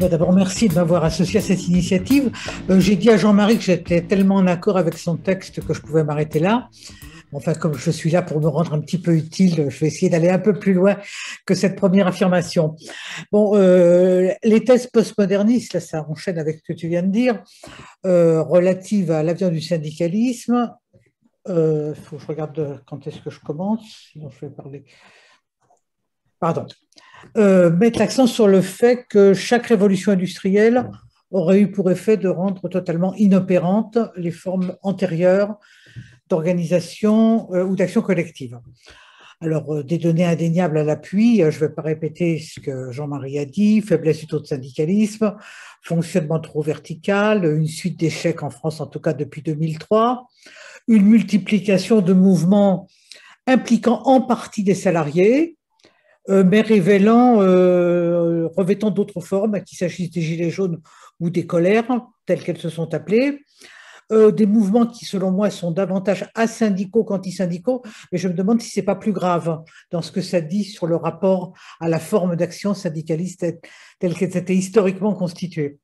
D'abord, merci de m'avoir associé à cette initiative. J'ai dit à Jean-Marie que j'étais tellement en accord avec son texte que je pouvais m'arrêter là. Enfin, comme je suis là pour me rendre un petit peu utile, je vais essayer d'aller un peu plus loin que cette première affirmation. Bon, les thèses postmodernistes, là, ça enchaîne avec ce que tu viens de dire, relatives à l'avenir du syndicalisme. Il faut que je regarde quand est-ce que je commence, sinon je vais parler. Pardon. Mettre l'accent sur le fait que chaque révolution industrielle aurait eu pour effet de rendre totalement inopérantes les formes antérieures d'organisation ou d'action collective. Alors, des données indéniables à l'appui, je ne vais pas répéter ce que Jean-Marie a dit, faiblesse du taux de syndicalisme, fonctionnement trop vertical, une suite d'échecs en France, en tout cas depuis 2003, une multiplication de mouvements impliquant en partie des salariés, mais revêtant d'autres formes, qu'il s'agisse des gilets jaunes ou des colères, telles qu'elles se sont appelées, des mouvements qui, selon moi, sont davantage asyndicaux qu'antisyndicaux, mais je me demande si ce n'est pas plus grave dans ce que ça dit sur le rapport à la forme d'action syndicaliste telle qu'elle s'était historiquement constituée.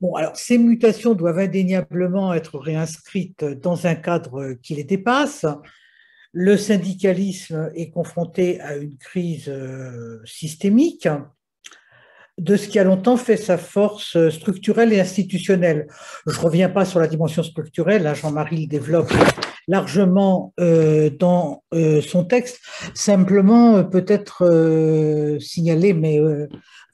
Bon, alors, ces mutations doivent indéniablement être réinscrites dans un cadre qui les dépasse. Le syndicalisme est confronté à une crise systémique de ce qui a longtemps fait sa force structurelle et institutionnelle. Je ne reviens pas sur la dimension structurelle, là Jean-Marie le développe largement dans son texte. Simplement, peut-être signaler, mais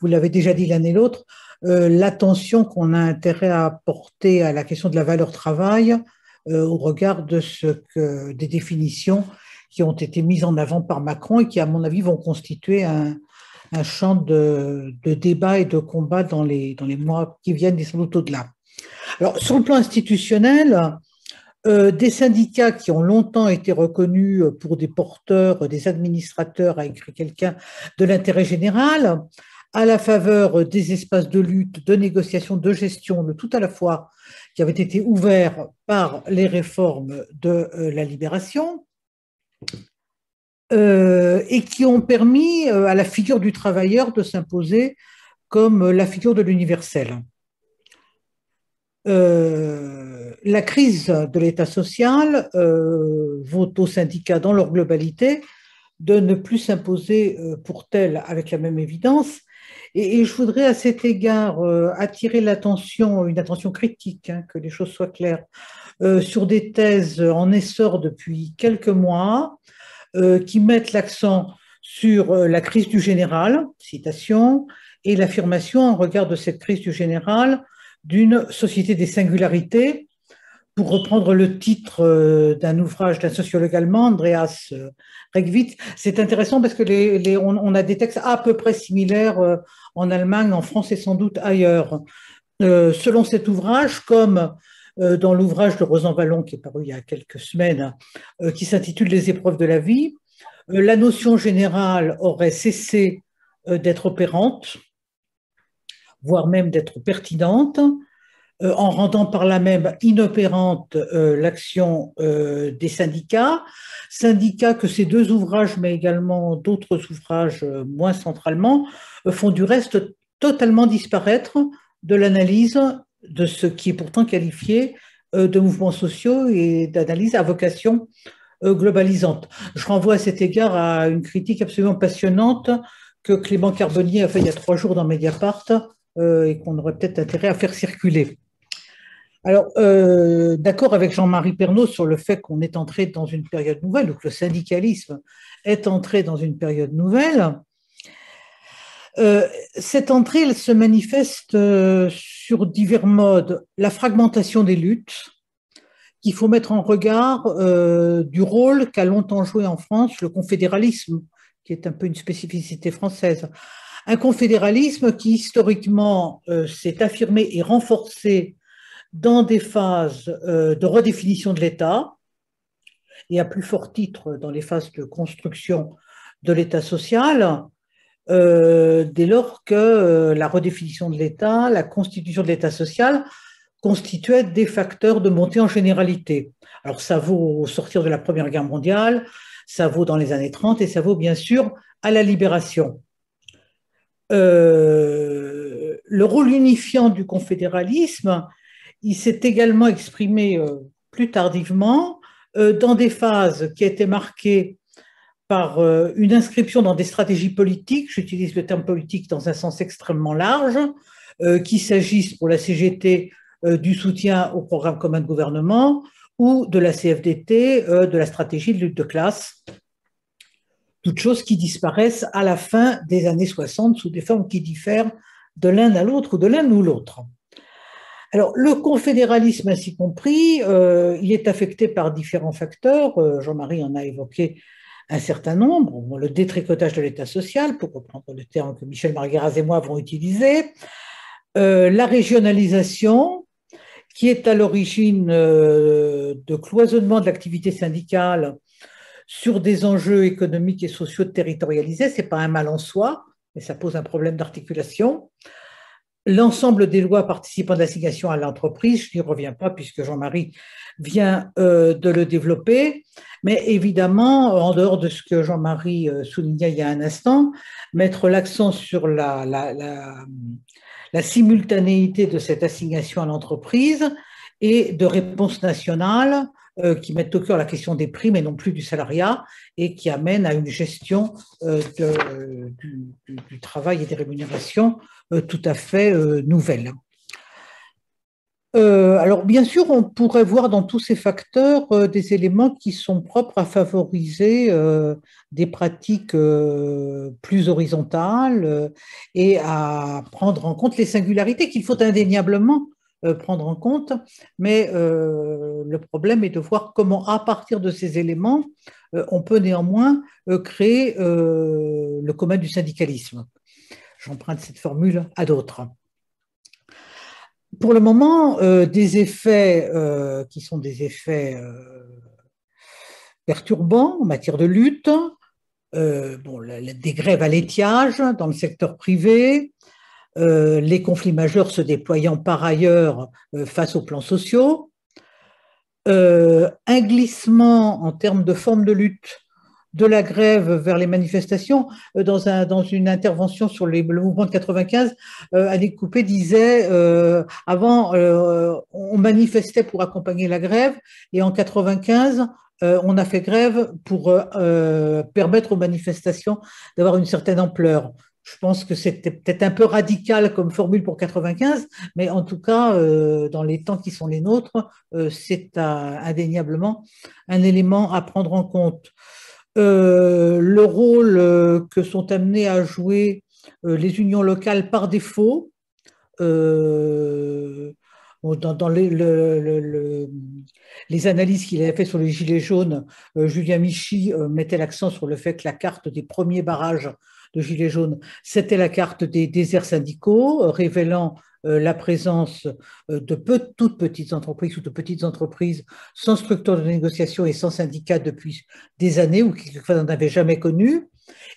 vous l'avez déjà dit l'un et l'autre, l'attention qu'on a intérêt à porter à la question de la valeur travail au regard de des définitions qui ont été mises en avant par Macron et qui, à mon avis, vont constituer un champ de débat et de combat dans les mois qui viennent et sans doute au-delà. Alors, sur le plan institutionnel, des syndicats qui ont longtemps été reconnus pour des porteurs, des administrateurs, a écrit quelqu'un, de l'intérêt général, à la faveur des espaces de lutte, de négociation, de gestion, de tout à la fois, qui avaient été ouverts par les réformes de la libération, et qui ont permis à la figure du travailleur de s'imposer comme la figure de l'universel. La crise de l'État social vaut aux syndicats dans leur globalité de ne plus s'imposer pour tel avec la même évidence. Et je voudrais à cet égard attirer l'attention, une attention critique, hein, que les choses soient claires, sur des thèses en essor depuis quelques mois, qui mettent l'accent sur la crise du général, citation, et l'affirmation en regard de cette crise du général d'une société des singularités, pour reprendre le titre d'un ouvrage d'un sociologue allemand, Andreas Regwitz. C'est intéressant parce que on a des textes à peu près similaires en Allemagne, en France et sans doute ailleurs. Selon cet ouvrage, comme dans l'ouvrage de Rosan Vallon qui est paru il y a quelques semaines, qui s'intitule Les épreuves de la vie, la notion générale aurait cessé d'être opérante, voire même d'être pertinente, en rendant par là même inopérante l'action des syndicats que ces deux ouvrages, mais également d'autres ouvrages moins centralement, font du reste totalement disparaître de l'analyse de ce qui est pourtant qualifié de mouvements sociaux et d'analyse à vocation globalisante. Je renvoie à cet égard à une critique absolument passionnante que Clément Carbonnier a fait il y a 3 jours dans Mediapart et qu'on aurait peut-être intérêt à faire circuler. Alors, d'accord avec Jean-Marie Pernaut sur le fait qu'on est entré dans une période nouvelle, ou que le syndicalisme est entré dans une période nouvelle. Cette entrée, elle se manifeste sur divers modes. La fragmentation des luttes, qu'il faut mettre en regard du rôle qu'a longtemps joué en France le confédéralisme, qui est un peu une spécificité française. Un confédéralisme qui, historiquement, s'est affirmé et renforcé dans des phases de redéfinition de l'État, et à plus fort titre dans les phases de construction de l'État social, dès lors que la redéfinition de l'État, la constitution de l'État social constituaient des facteurs de montée en généralité. Alors ça vaut au sortir de la Première Guerre mondiale, ça vaut dans les années 30 et ça vaut bien sûr à la Libération. Le rôle unifiant du confédéralisme, il s'est également exprimé plus tardivement dans des phases qui étaient marquées par une inscription dans des stratégies politiques, j'utilise le terme politique dans un sens extrêmement large, qu'il s'agisse pour la CGT du soutien au programme commun de gouvernement ou de la CFDT, de la stratégie de lutte de classe, toutes choses qui disparaissent à la fin des années 60 sous des formes qui diffèrent de l'un à l'autre ou de l'un ou l'autre. Alors, le confédéralisme ainsi compris, il est affecté par différents facteurs. Jean-Marie en a évoqué un certain nombre. Le détricotage de l'État social, pour reprendre le terme que Michel Margueras et moi avons utilisé. La régionalisation, qui est à l'origine de cloisonnement de l'activité syndicale sur des enjeux économiques et sociaux territorialisés. Ce n'est pas un mal en soi, mais ça pose un problème d'articulation. L'ensemble des lois participant de l'assignation à l'entreprise, je n'y reviens pas puisque Jean-Marie vient de le développer, mais évidemment, en dehors de ce que Jean-Marie soulignait il y a un instant, mettre l'accent sur la simultanéité de cette assignation à l'entreprise et de réponses nationales qui mettent au cœur la question des primes et non plus du salariat et qui amènent à une gestion du travail et des rémunérations tout à fait nouvelle. Alors bien sûr, on pourrait voir dans tous ces facteurs des éléments qui sont propres à favoriser des pratiques plus horizontales et à prendre en compte les singularités qu'il faut indéniablement prendre en compte, mais le problème est de voir comment, à partir de ces éléments, on peut néanmoins créer le commun du syndicalisme. J'emprunte cette formule à d'autres. Pour le moment, des effets qui sont des effets perturbants en matière de lutte, des grèves à l'étiage dans le secteur privé, les conflits majeurs se déployant par ailleurs face aux plans sociaux, un glissement en termes de forme de lutte de la grève vers les manifestations. Dans une intervention sur le mouvement de 95, Annick Coupé disait avant, on manifestait pour accompagner la grève, et en 95, on a fait grève pour permettre aux manifestations d'avoir une certaine ampleur. Je pense que c'était peut-être un peu radical comme formule pour 95, mais en tout cas, dans les temps qui sont les nôtres, c'est indéniablement un élément à prendre en compte. Le rôle que sont amenées à jouer les unions locales par défaut, dans les analyses qu'il avait fait sur les Gilets jaunes, Julien Michy mettait l'accent sur le fait que la carte des premiers barrages de Gilets jaunes, c'était la carte des déserts syndicaux, révélant la présence de toutes petites entreprises ou de petites entreprises sans structure de négociation et sans syndicat depuis des années ou qui n'en avaient jamais connu.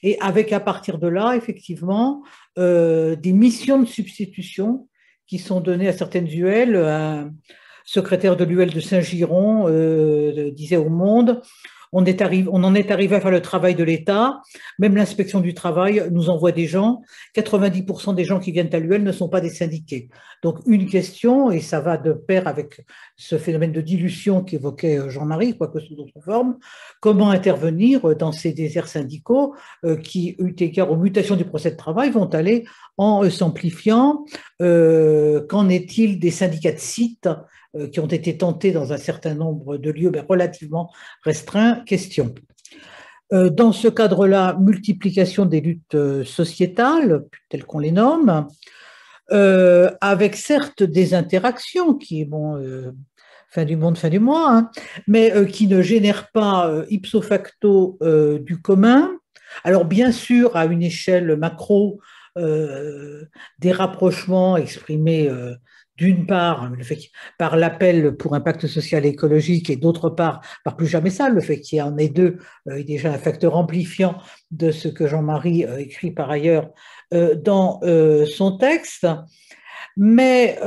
Et avec à partir de là, effectivement, des missions de substitution qui sont données à certaines UL. Un secrétaire de l'UL de Saint-Giron disait au Monde: on en est arrivé à faire le travail de l'État. Même l'inspection du travail nous envoie des gens. 90% des gens qui viennent à l'UL ne sont pas des syndiqués. Donc une question, et ça va de pair avec ce phénomène de dilution qu'évoquait Jean-Marie, quoique sous d'autres formes, comment intervenir dans ces déserts syndicaux qui, eu égard aux mutations du procès de travail, vont aller en s'amplifiant. Qu'en est-il des syndicats de sites qui ont été tentés dans un certain nombre de lieux relativement restreints? Question. Dans ce cadre-là, multiplication des luttes sociétales, telles qu'on les nomme, avec certes des interactions qui, fin du monde, fin du mois, hein, mais qui ne génèrent pas ipso facto du commun. Alors bien sûr, à une échelle macro, des rapprochements exprimés d'une part par l'appel pour un pacte social et écologique et d'autre part par plus jamais ça, le fait qu'il y en ait deux est déjà un facteur amplifiant de ce que Jean-Marie écrit par ailleurs dans son texte. Mais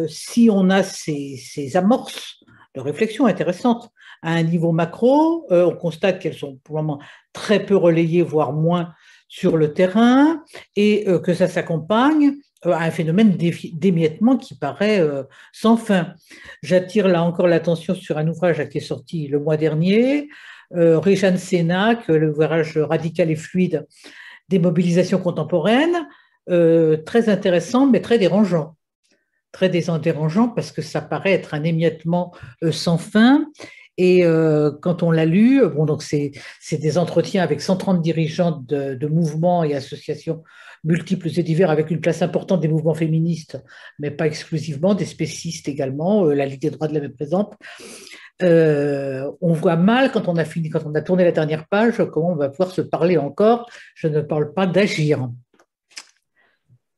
si on a ces amorces de réflexion intéressantes à un niveau macro, on constate qu'elles sont pour le moment très peu relayées, voire moins sur le terrain, et que ça s'accompagne à un phénomène d'émiettement qui paraît sans fin. J'attire là encore l'attention sur un ouvrage qui est sorti le mois dernier, Réjeanne Sénac, l'ouvrage Radical et fluide des mobilisations contemporaines, très intéressant, mais très dérangeant. Très dérangeant parce que ça paraît être un émiettement sans fin. Et quand on l'a lu, bon, donc c'est des entretiens avec 130 dirigeants de mouvements et associations multiples et divers, avec une place importante des mouvements féministes, mais pas exclusivement, des spécistes également, la Ligue des droits de l'homme est présente. On voit mal quand on a fini, quand on a tourné la dernière page, comment on va pouvoir se parler encore. Je ne parle pas d'agir.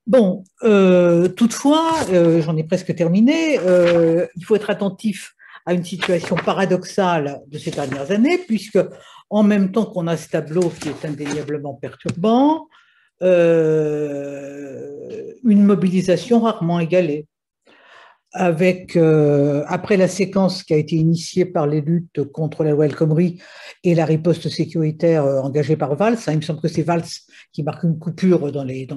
Bon, toutefois, j'en ai presque terminé, il faut être attentif à une situation paradoxale de ces dernières années, puisque en même temps qu'on a ce tableau qui est indéniablement perturbant, une mobilisation rarement égalée. Avec, après la séquence qui a été initiée par les luttes contre la loi El Khomri et la riposte sécuritaire engagée par Valls, il me semble que c'est Valls qui marque une coupure dans les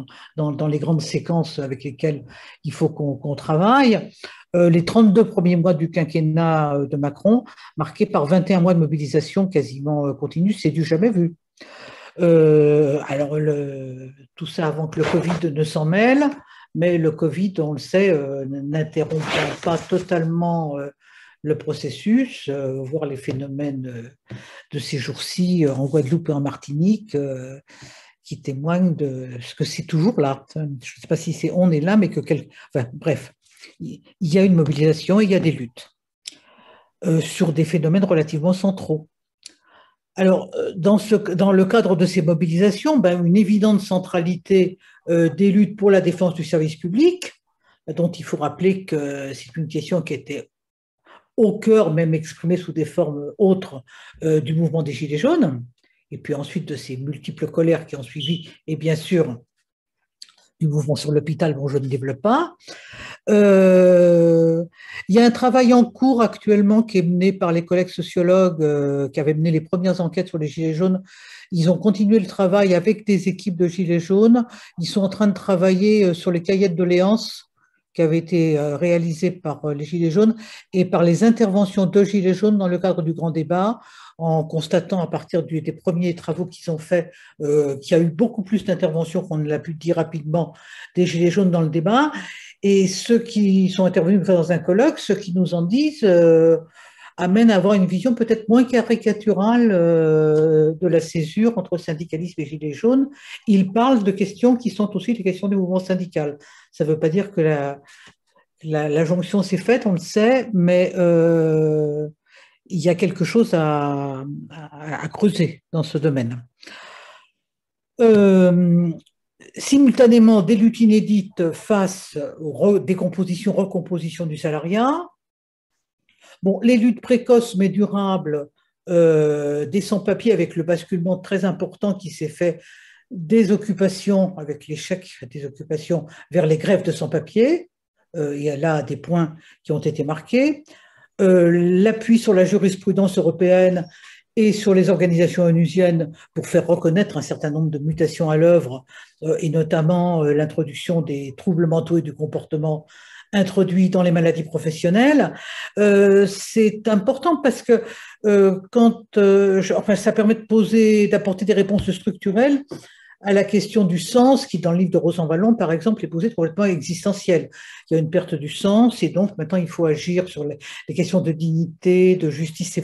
grandes séquences avec lesquelles il faut qu'on travaille. Les 32 premiers mois du quinquennat de Macron, marqués par 21 mois de mobilisation quasiment continue, c'est du jamais vu. Alors, tout ça avant que le Covid ne s'en mêle, mais le Covid, on le sait, n'interrompt pas totalement le processus, voire les phénomènes de ces jours-ci en Guadeloupe et en Martinique, qui témoignent de ce que c'est toujours là. Je ne sais pas si c'est on est là, mais que enfin, bref, il y a une mobilisation et il y a des luttes sur des phénomènes relativement centraux. Alors, dans le cadre de ces mobilisations, une évidente centralité des luttes pour la défense du service public, dont il faut rappeler que c'est une question qui était au cœur, même exprimée sous des formes autres, du mouvement des Gilets jaunes, et puis ensuite de ces multiples colères qui ont suivi, et bien sûr du mouvement sur l'hôpital, dont je ne développe pas. Il y a un travail en cours actuellement qui est mené par les collègues sociologues qui avaient mené les premières enquêtes sur les Gilets jaunes. Ils ont continué le travail avec des équipes de Gilets jaunes. Ils sont en train de travailler sur les cahiers de doléances qui avaient été réalisés par les Gilets jaunes et par les interventions de Gilets jaunes dans le cadre du grand débat, en constatant à partir des premiers travaux qu'ils ont faits qu'il y a eu beaucoup plus d'interventions qu'on ne l'a pu dire rapidement des Gilets jaunes dans le débat. Et ceux qui sont intervenus dans un colloque, ceux qui nous en disent, amènent à avoir une vision peut-être moins caricaturale de la césure entre syndicalisme et gilets jaunes. Ils parlent de questions qui sont aussi des questions du mouvement syndical. Ça ne veut pas dire que la jonction s'est faite, on le sait, mais il y a quelque chose à creuser dans ce domaine. Simultanément, des luttes inédites face aux décompositions, recompositions du salariat. Bon, les luttes précoces mais durables des sans-papiers avec le basculement très important qui s'est fait des occupations, avec l'échec des occupations, vers les grèves de sans-papiers. Il y a là des points qui ont été marqués. L'appui sur la jurisprudence européenne et sur les organisations onusiennes pour faire reconnaître un certain nombre de mutations à l'œuvre, et notamment l'introduction des troubles mentaux et du comportement introduits dans les maladies professionnelles. C'est important parce que ça permet d'apporter des réponses structurelles à la question du sens, qui dans le livre de Rosan Vallon, par exemple, est posée complètement existentielle. Il y a une perte du sens et donc maintenant il faut agir sur les questions de dignité, de justice.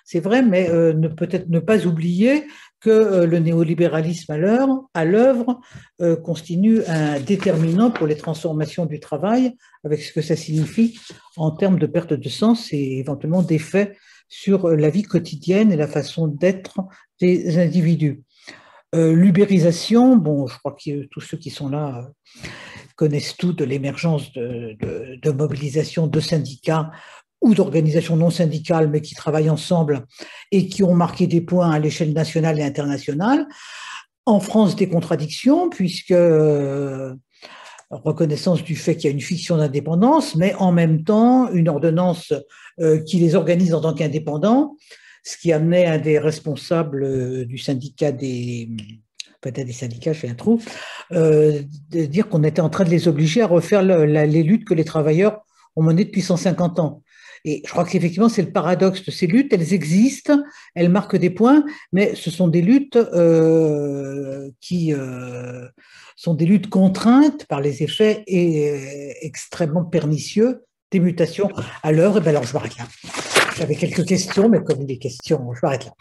C'est vrai, mais peut-être ne pas oublier que le néolibéralisme à l'œuvre constitue un déterminant pour les transformations du travail, avec ce que ça signifie en termes de perte de sens et éventuellement d'effets sur la vie quotidienne et la façon d'être des individus. L'ubérisation, bon, je crois que tous ceux qui sont là connaissent tout de l'émergence de mobilisations de syndicats ou d'organisations non syndicales, mais qui travaillent ensemble et qui ont marqué des points à l'échelle nationale et internationale. En France, des contradictions, puisque reconnaissance du fait qu'il y a une fiction d'indépendance, mais en même temps une ordonnance qui les organise en tant qu'indépendants, ce qui amenait un des responsables du syndicat peut-être des syndicats, je fais un trou, de dire qu'on était en train de les obliger à refaire les luttes que les travailleurs ont menées depuis 150 ans. Et je crois qu'effectivement, c'est le paradoxe de ces luttes. Elles existent, elles marquent des points, mais ce sont des luttes qui sont des luttes contraintes par les effets extrêmement pernicieux des mutations à l'heure. Et bien alors, je m'arrête là. J'avais quelques questions, mais comme des questions, je m'arrête là.